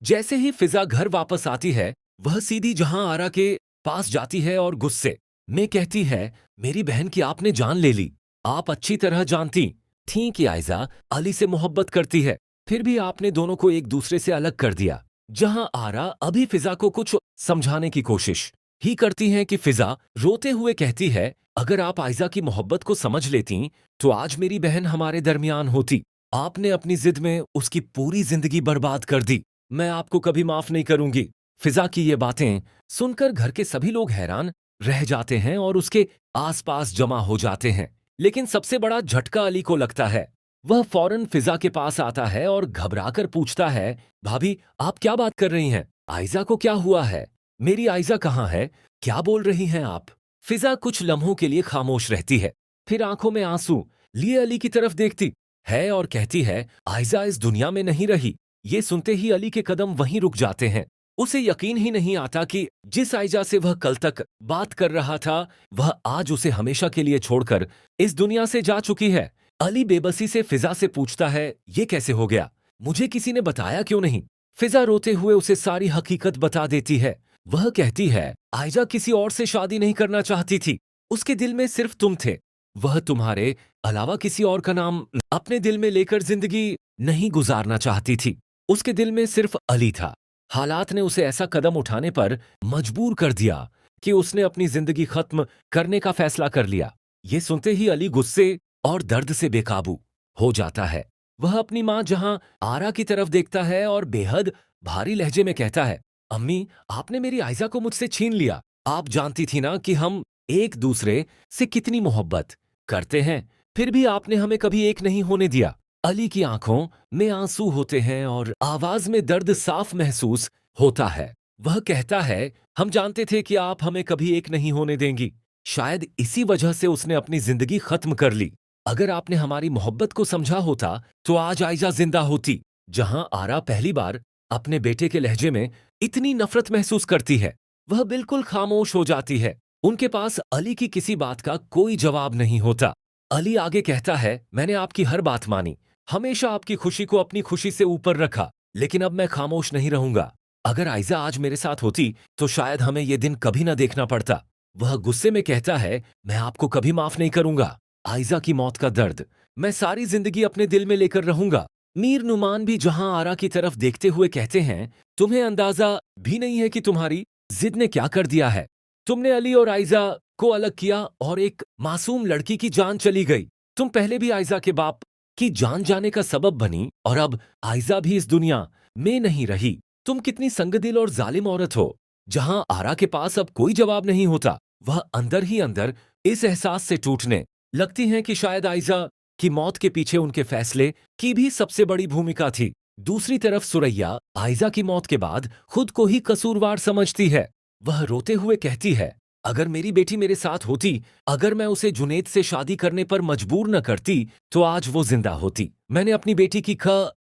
जैसे ही फिजा घर वापस आती है, वह सीधी जहां आरा के पास जाती है और गुस्से में कहती है, मेरी बहन की आपने जान ले ली। आप अच्छी तरह जानती थीं कि आयजा अली से मोहब्बत करती है, फिर भी आपने दोनों को एक दूसरे से अलग कर दिया। जहां आरा अभी फिजा को कुछ समझाने की कोशिश ही करती हैं कि फिजा रोते हुए कहती है, अगर आप आयजा की मोहब्बत को समझ लेती तो आज मेरी बहन हमारे दरमियान होती। आपने अपनी जिद में उसकी पूरी जिंदगी बर्बाद कर दी। मैं आपको कभी माफ नहीं करूंगी। फिजा की ये बातें सुनकर घर के सभी लोग हैरान रह जाते हैं और उसके आसपास जमा हो जाते हैं। लेकिन सबसे बड़ा झटका अली को लगता है। वह फौरन फिजा के पास आता है और घबराकर पूछता है, भाभी आप क्या बात कर रही हैं? आयजा को क्या हुआ है? मेरी आयजा कहाँ है? क्या बोल रही हैं आप? फिजा कुछ लम्हों के लिए खामोश रहती है, फिर आंखों में आंसू लिए अली की तरफ देखती है और कहती है, आयजा इस दुनिया में नहीं रही। ये सुनते ही अली के कदम वहीं रुक जाते हैं। उसे यकीन ही नहीं आता कि जिस आयजा से वह कल तक बात कर रहा था, वह आज उसे हमेशा के लिए छोड़कर इस दुनिया से जा चुकी है। अली बेबसी से फिजा से पूछता है, ये कैसे हो गया? मुझे किसी ने बताया क्यों नहीं? फिजा रोते हुए उसे सारी हकीकत बता देती है। वह कहती है, आयजा किसी और से शादी नहीं करना चाहती थी। उसके दिल में सिर्फ तुम थे। वह तुम्हारे अलावा किसी और का नाम अपने दिल में लेकर जिंदगी नहीं गुजारना चाहती थी। उसके दिल में सिर्फ अली था। हालात ने उसे ऐसा कदम उठाने पर मजबूर कर दिया कि उसने अपनी जिंदगी खत्म करने का फैसला कर लिया। ये सुनते ही अली गुस्से और दर्द से बेकाबू हो जाता है। वह अपनी मां जहां आरा की तरफ देखता है और बेहद भारी लहजे में कहता है, अम्मी आपने मेरी आयजा को मुझसे छीन लिया। आप जानती थी ना कि हम एक दूसरे से कितनी मोहब्बत करते हैं, फिर भी आपने हमें कभी एक नहीं होने दिया। अली की आंखों में आंसू होते हैं और आवाज में दर्द साफ महसूस होता है। वह कहता है, हम जानते थे कि आप हमें कभी एक नहीं होने देंगी। शायद इसी वजह से उसने अपनी जिंदगी खत्म कर ली। अगर आपने हमारी मोहब्बत को समझा होता तो आज आयजा जिंदा होती। जहां आरा पहली बार अपने बेटे के लहजे में इतनी नफरत महसूस करती है, वह बिल्कुल खामोश हो जाती है। उनके पास अली की किसी बात का कोई जवाब नहीं होता। अली आगे कहता है, मैंने आपकी हर बात मानी, हमेशा आपकी खुशी को अपनी खुशी से ऊपर रखा, लेकिन अब मैं खामोश नहीं रहूंगा। अगर आयजा आज मेरे साथ होती तो शायद हमें यह दिन कभी ना देखना पड़ता। वह गुस्से में कहता है, मैं आपको कभी माफ नहीं करूंगा। आयजा की मौत का दर्द मैं सारी जिंदगी अपने दिल में लेकर रहूंगा। मीर नुमान भी जहां आरा की तरफ देखते हुए कहते हैं, तुम्हें अंदाजा भी नहीं है कि तुम्हारी जिद ने क्या कर दिया है। तुमने अली और आयजा को अलग किया और एक मासूम लड़की की जान चली गई। तुम पहले भी आयजा के बाप की जान जाने का सबब बनी और अब आयजा भी इस दुनिया में नहीं रही। तुम कितनी संगदिल और जालिम औरत हो। जहां आरा के पास अब कोई जवाब नहीं होता, वह अंदर ही अंदर इस एहसास से टूटने लगती हैं कि शायद आयजा की मौत के पीछे उनके फैसले की भी सबसे बड़ी भूमिका थी। दूसरी तरफ सुरैया आयजा की मौत के बाद खुद को ही कसूरवार समझती है। वह रोते हुए कहती है, अगर मेरी बेटी मेरे साथ होती, अगर मैं उसे जुनैद से शादी करने पर मजबूर न करती, तो आज वो जिंदा होती। मैंने अपनी बेटी की